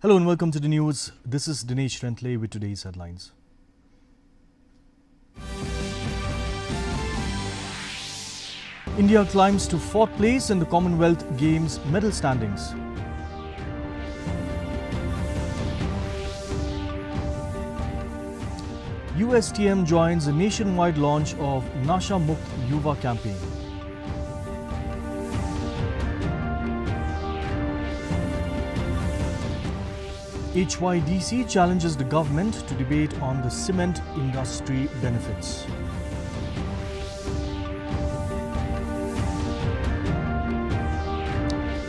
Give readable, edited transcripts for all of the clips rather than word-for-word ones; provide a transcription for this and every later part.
Hello and welcome to the news. This is Dinesh Rentle with today's headlines. India climbs to 4th place in the Commonwealth Games medal standings. USTM joins a nationwide launch of Nasha Mukt Yuva campaign. HYDC challenges the government to debate on the cement industry benefits.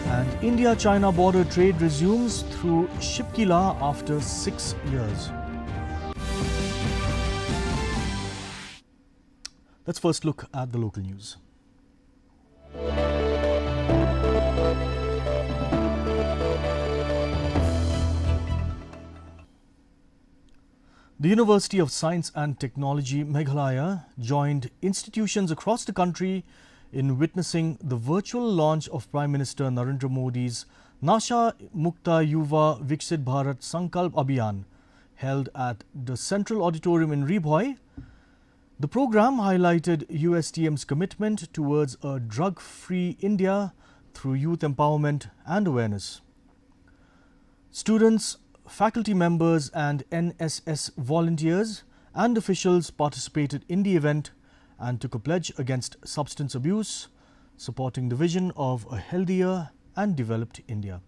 And India-China border trade resumes through Shipkila after 6 years. Let's first look at the local news. The University of Science and Technology, Meghalaya, joined institutions across the country in witnessing the virtual launch of Prime Minister Narendra Modi's Nasha Mukta Yuva Viksit Bharat Sankalp Abhiyan, held at the Central Auditorium in Ribhoi. The program highlighted USTM's commitment towards a drug-free India through youth empowerment and awareness. Students, faculty members and NSS volunteers and officials participated in the event and took a pledge against substance abuse, supporting the vision of a healthier and developed India.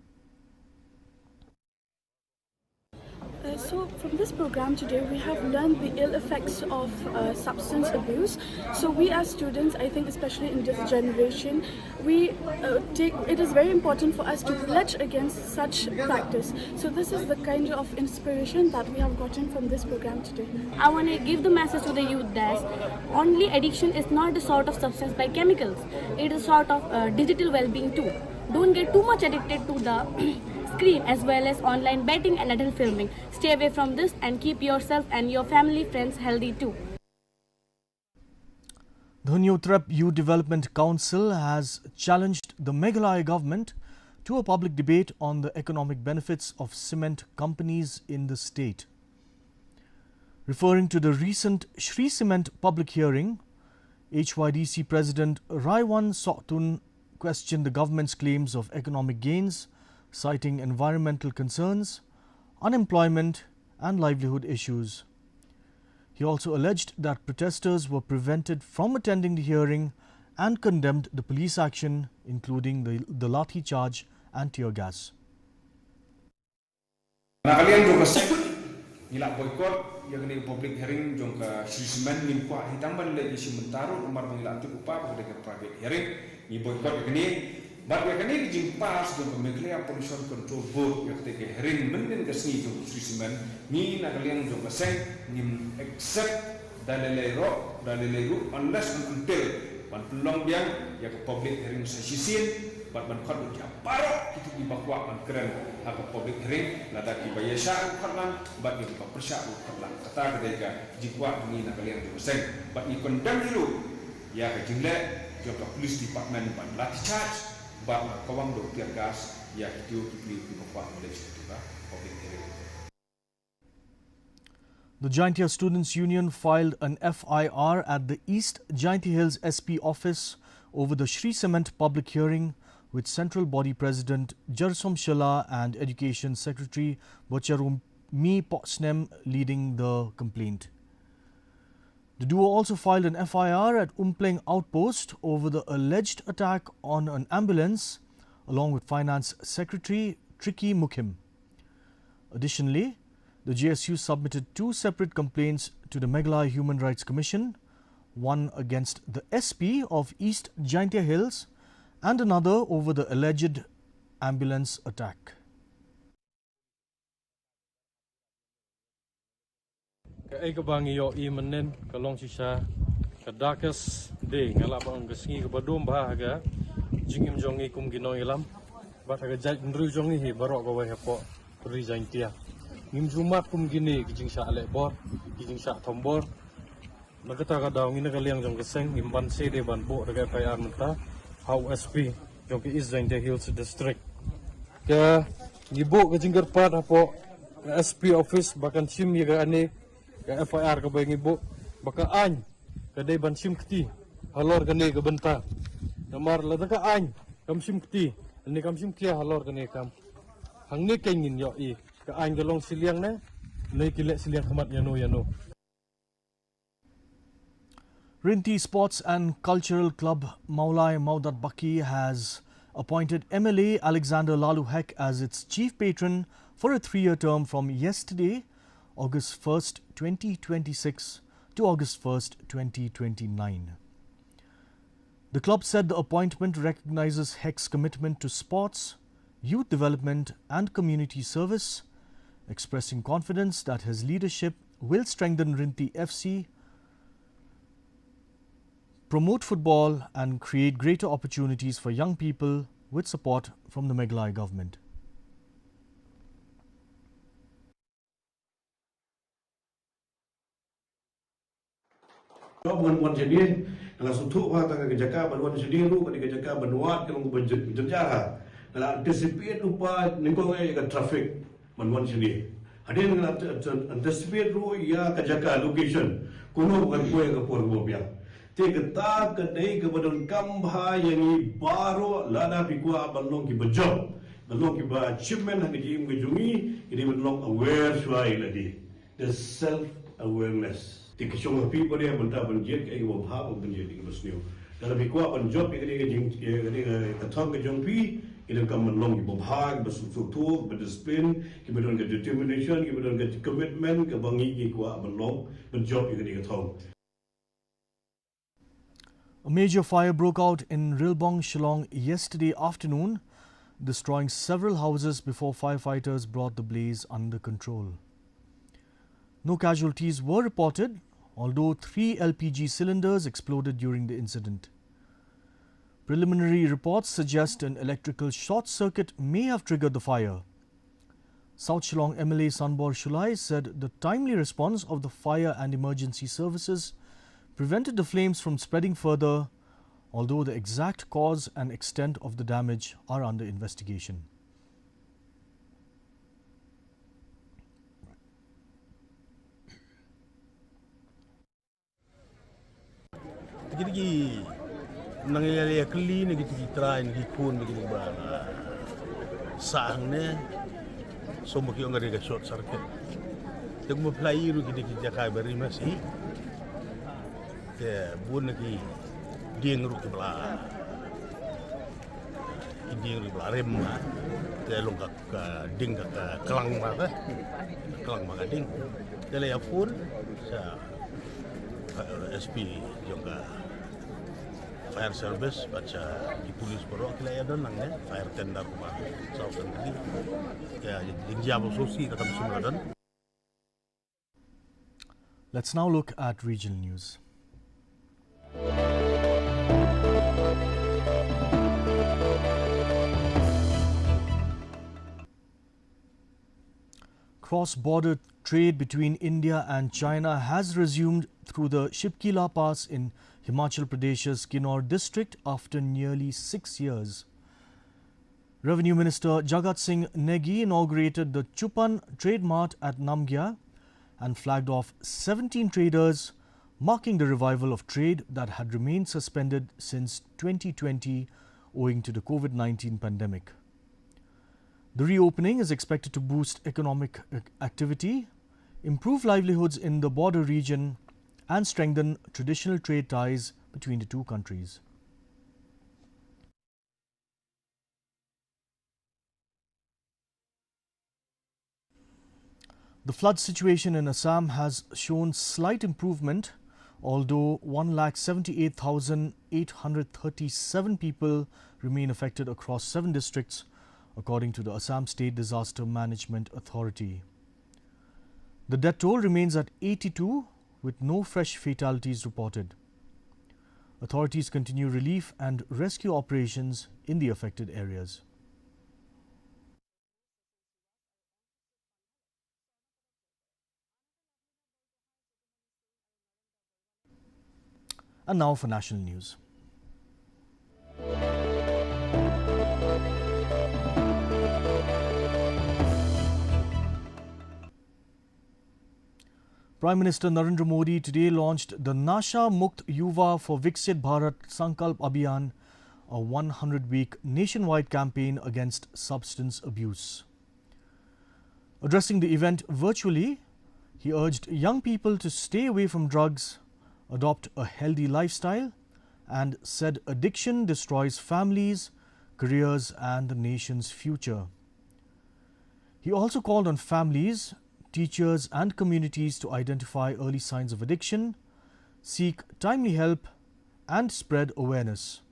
So from this program today, we have learned the ill effects of substance abuse. So we as students, I think especially in this generation, it is very important for us to pledge against such practice. So this is the kind of inspiration that we have gotten from this program today. I want to give the message to the youth that only addiction is not a sort of substance by chemicals. It is a sort of digital well-being too. Don't get too much addicted to the screen as well as online betting and adult filming. Stay away from this and keep yourself and your family friends healthy too. The Hunyotrep Youth Development Council has challenged the Meghalaya government to a public debate on the economic benefits of cement companies in the state. Referring to the recent Shri Cement public hearing, HYDC President Raiwan Sotun questioned the government's claims of economic gains, citing environmental concerns, unemployment and livelihood issues. He also alleged that protesters were prevented from attending the hearing and condemned the police action, including the lathi charge and tear gas. Nila boykot yang ni public hearing jong ka Srisman nim kwa hitamban lagi sementara umar mengila tu upa pada ke private hearing ni boykot yang ni bat yang ni jing pas jong ka Meghalaya Pollution Control Board yang ke hearing menden ke sini jong Srisman ni nak kalian jong ka seng nim accept dalilero unless and until ban pelong biang yang ke public hearing sesisin bat ban khot dia parok itu di bakwa ban keren hak public hearing lada ki bayasha khanan bat ni ka persya khanan kata kedega jikwa ni nak kalian tu seng bat ni condemn dulu ya ke jingle jok police department ban lathi charge bat kawang do tear gas ya itu di bakwa oleh situ public hearing. The Jaintia Students' Union filed an FIR at the East Jaintia Hills SP office over the Shri Cement public hearing, with Central Body President Jarsom Shala and Education Secretary Bocharumi Potsnem leading the complaint. The duo also filed an FIR at Umpleng Outpost over the alleged attack on an ambulance, along with Finance Secretary Tricky Mukhim. Additionally, the JSU submitted 2 separate complaints to the Meghalaya Human Rights Commission, one against the SP of East Jaintia Hills and another over the alleged ambulance attack. Kay kabang iyo imenen kalong sisa kadakas de ngalapa ang gasngi kabadom bahaga jingim jongi kum ginoy lam bat aga jaj ndru jongi hi barok ko wai hapo ri Jaintia ngim jumat kum gini kijing sa lebor kijing sa thombor nagata ka daw ngina kaliang jong keseng imban se de ban bo daga kayar menta how SP jong East Jaintia Hills district ke Ibu ke jingkar pat apo ke SP office bahkan sim ya ke ane ke FIR ke bayang ibu baka any ke day ban sim keti halor ke ne ke benta namar lada ka any kam sim keti ne kam sim kia halor ke ne kam hang ne kengin yo I ke any ke long siliang ne kilek siliang khamat yano. Rinti Sports and Cultural Club Maulai Maudat Baki has appointed MLA Alexander Lalu Hek as its chief patron for a 3-year term from yesterday, August 1st, 2026 to August 1st, 2029. The club said the appointment recognizes Hek's commitment to sports, youth development and community service, expressing confidence that his leadership will strengthen Rinti FC, promote football and create greater opportunities for young people with support from the Meghalaya government. Bukan jadi kalau suatu orang tak kerja baruan sendiri ru kalau kerja banuat kalau berjaya kalau anticipate lupa ningkong ke traffic banuan sendiri ada yang anticipate ru ya kerja location kuno bukan kue ke por bobia te kita kedai ke badon kambha yang baru lada pikwa balong ki bejob balong ki ba achievement hang ji mujungi ini balong aware suai lagi the self awareness di kesung api pada yang benda banjir ke ibu bahag banjir di Bosnia. Dalam ikut banjir ke dia katong ke jompi, ini kan menong ibu bahag bersuatu berdisiplin, kemudian ke determination, kemudian ke commitment, ke bangi ikut menong banjir ke dia katong. A major fire broke out in Rilbong, Shillong yesterday afternoon, destroying several houses before firefighters brought the blaze under control. No casualties were reported, although 3 LPG cylinders exploded during the incident. Preliminary reports suggest an electrical short circuit may have triggered the fire. South Shillong MLA Sanbor Shulai said the timely response of the fire and emergency services prevented the flames from spreading further, although the exact cause and extent of the damage are under investigation. Jadi nangyayari kali ni kita try ni kun begini ba sang ne so mo kyo ngari ka short circuit tek mo play ru kita kai bari masih te bun ki ding ru ki bla ding ru bla rem te long ka ding ka kelang ma ding te le ya pun sa SP juga fire service baca di polis baru kita ya dan nangnya fire tender rumah Southern tadi ya jinjab sosi kata semua dan. Let's now look at regional news. Cross-border trade between India and China has resumed through the Shipkila Pass in Himachal Pradesh's Kinnaur district after nearly 6 years. Revenue Minister Jagat Singh Negi inaugurated the Chupan Trade Mart at Namgyal and flagged off 17 traders, marking the revival of trade that had remained suspended since 2020 owing to the COVID-19 pandemic. The reopening is expected to boost economic activity, improve livelihoods in the border region, and strengthen traditional trade ties between the two countries. The flood situation in Assam has shown slight improvement, although 178,837 people remain affected across 7 districts, according to the Assam State Disaster Management Authority. The death toll remains at 82, with no fresh fatalities reported. Authorities continue relief and rescue operations in the affected areas. And now for national news. Prime Minister Narendra Modi today launched the Nasha Mukt Yuva for Viksit Bharat Sankalp Abhiyan, a 100-week nationwide campaign against substance abuse. Addressing the event virtually, he urged young people to stay away from drugs, adopt a healthy lifestyle, and said addiction destroys families, careers, and the nation's future. He also called on families, teachers, and communities to identify early signs of addiction, seek timely help, and spread awareness.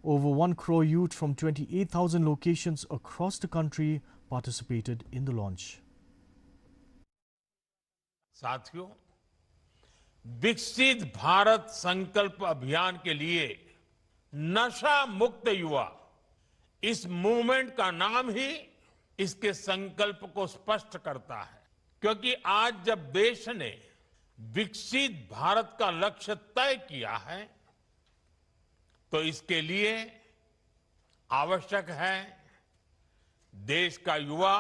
Over 1 crore youth from 28,000 locations across the country participated in the launch. साथियों, विकसित भारत संकल्प अभियान के लिए नशा मुक्त युवा, इस मूवमेंट का नाम ही इसके संकल्प को स्पष्ट करता है, क्योंकि आज जब देश ने विकसित भारत का लक्ष्य तय किया है, तो इसके लिए आवश्यक है देश का युवा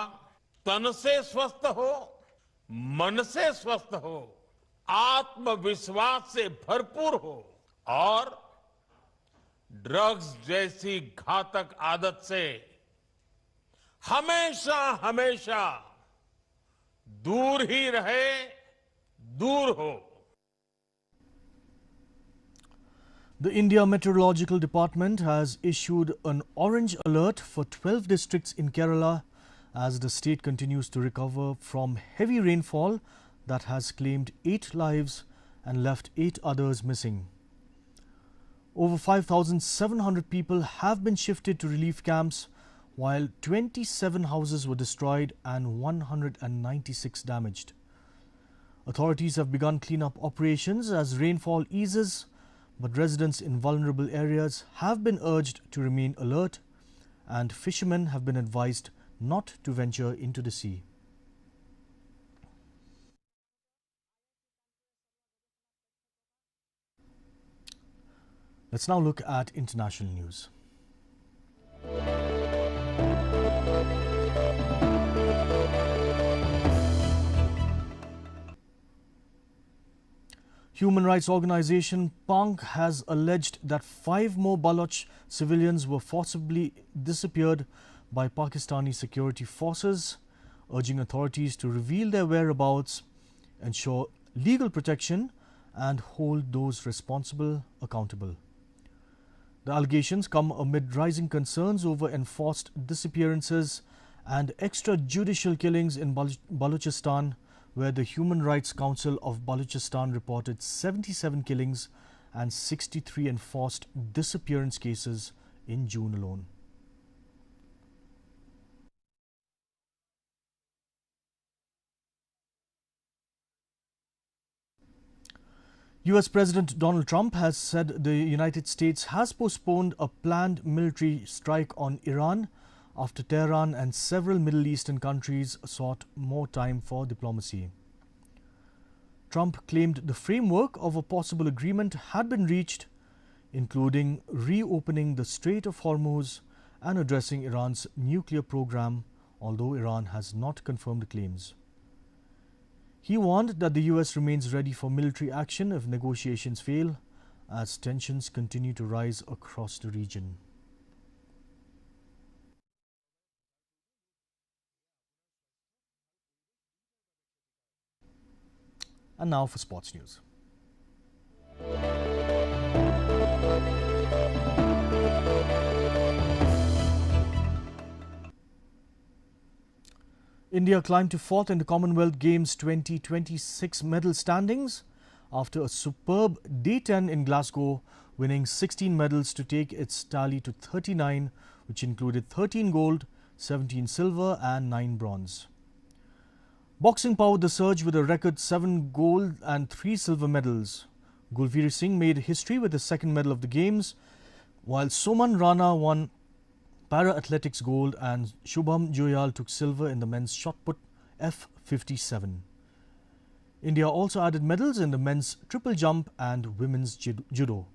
तन से स्वस्थ हो, मन से स्वस्थ हो, आत्मविश्वास से भरपूर हो और ड्रग्स जैसी घातक आदत से हमेशा हमेशा दूर ही रहे, दूर हो. The India Meteorological Department has issued an orange alert for 12 districts in Kerala as the state continues to recover from heavy rainfall that has claimed 8 lives and left 8 others missing. Over 5,700 people have been shifted to relief camps, while 27 houses were destroyed and 196 damaged. Authorities have begun cleanup operations as rainfall eases, but residents in vulnerable areas have been urged to remain alert, and fishermen have been advised not to venture into the sea. Let's now look at international news. Human rights organization PANG has alleged that 5 more Baloch civilians were forcibly disappeared by Pakistani security forces, urging authorities to reveal their whereabouts, ensure legal protection, and hold those responsible accountable. The allegations come amid rising concerns over enforced disappearances and extrajudicial killings in Balochistan, where the Human Rights Council of Balochistan reported 77 killings and 63 enforced disappearance cases in June alone. US President Donald Trump has said the United States has postponed a planned military strike on Iran after Tehran and several Middle Eastern countries sought more time for diplomacy. Trump claimed the framework of a possible agreement had been reached, including reopening the Strait of Hormuz and addressing Iran's nuclear program, although Iran has not confirmed the claims. He warned that the US remains ready for military action if negotiations fail, as tensions continue to rise across the region. And now for sports news. India climbed to 4th in the Commonwealth Games 2026 medal standings after a superb day 10 in Glasgow, winning 16 medals to take its tally to 39, which included 13 gold, 17 silver and 9 bronze. Boxing powered the surge with a record 7 gold and 3 silver medals. Gulveer Singh made history with his second medal of the Games, while Soman Rana won para-athletics gold and Shubham Joyal took silver in the men's shot put F57. India also added medals in the men's triple jump and women's judo.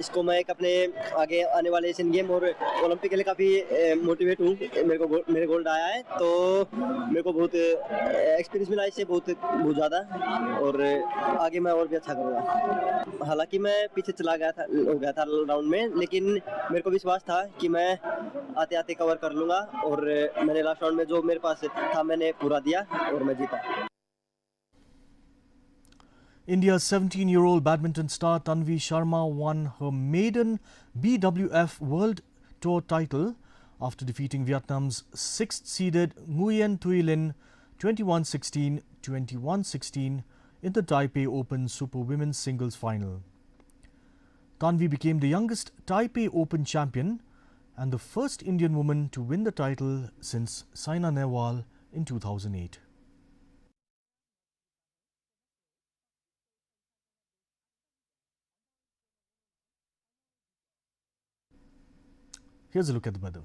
इसको मैं एक अपने आगे आने वाले Asian game और Olympic के लिए काफ़ी मोटिवेट हूँ। मेरे गोल्ड आया है तो मेरे को बहुत एक्सपीरियंस मिला इससे बहुत ज़्यादा, और आगे मैं और भी अच्छा करूँगा। हालांकि मैं पीछे हो गया था राउंड में, लेकिन मेरे को विश्वास था कि मैं आते आते कवर कर लूँगा, और मैंने लास्ट राउंड में जो मेरे पास था मैंने पूरा दिया और मैं जीता। India's 17-year-old badminton star Tanvi Sharma won her maiden BWF World Tour title after defeating Vietnam's 6th-seeded Nguyen Thuy Linh 21-16, 21-16 in the Taipei Open Super Women's Singles Final. Tanvi became the youngest Taipei Open champion and the first Indian woman to win the title since Saina Nehwal in 2008. Here's a look at the weather.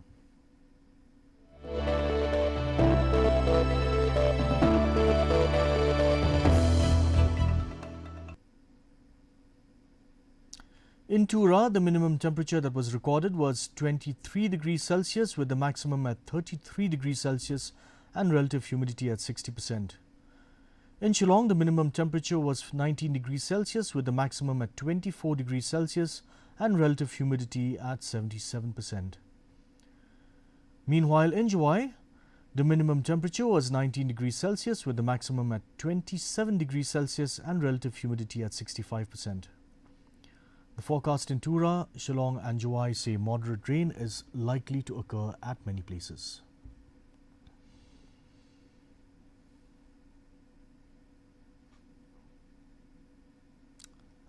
In Tura, the minimum temperature that was recorded was 23 degrees Celsius with the maximum at 33 degrees Celsius and relative humidity at 60%. In Shillong, the minimum temperature was 19 degrees Celsius with the maximum at 24 degrees Celsius and relative humidity at 77%. Meanwhile, in Juwai, the minimum temperature was 19 degrees Celsius with the maximum at 27 degrees Celsius and relative humidity at 65%. The forecast in Tura, Shillong and Juwai say moderate rain is likely to occur at many places.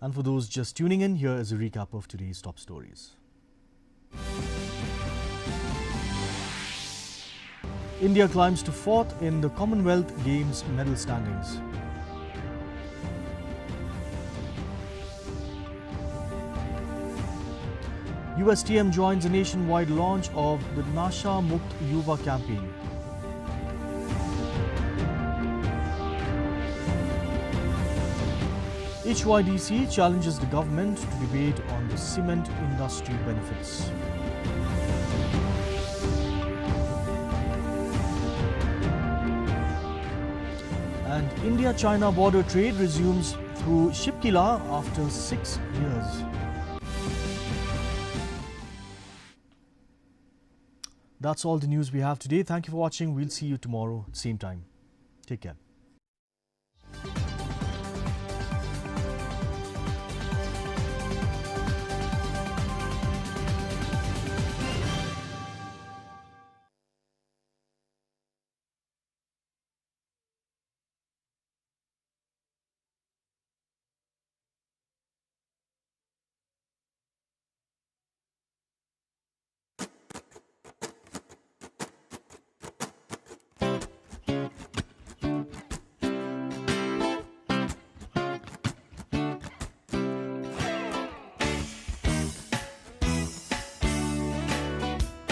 And for those just tuning in, here is a recap of today's top stories. India climbs to 4th in the Commonwealth Games medal standings. USTM joins a nationwide launch of the Nasha Mukt Yuva campaign. HYDC challenges the government to debate on the cement industry benefits. And India-China border trade resumes through Shipkila after 6 years. That's all the news we have today. Thank you for watching. We'll see you tomorrow, same time. Take care.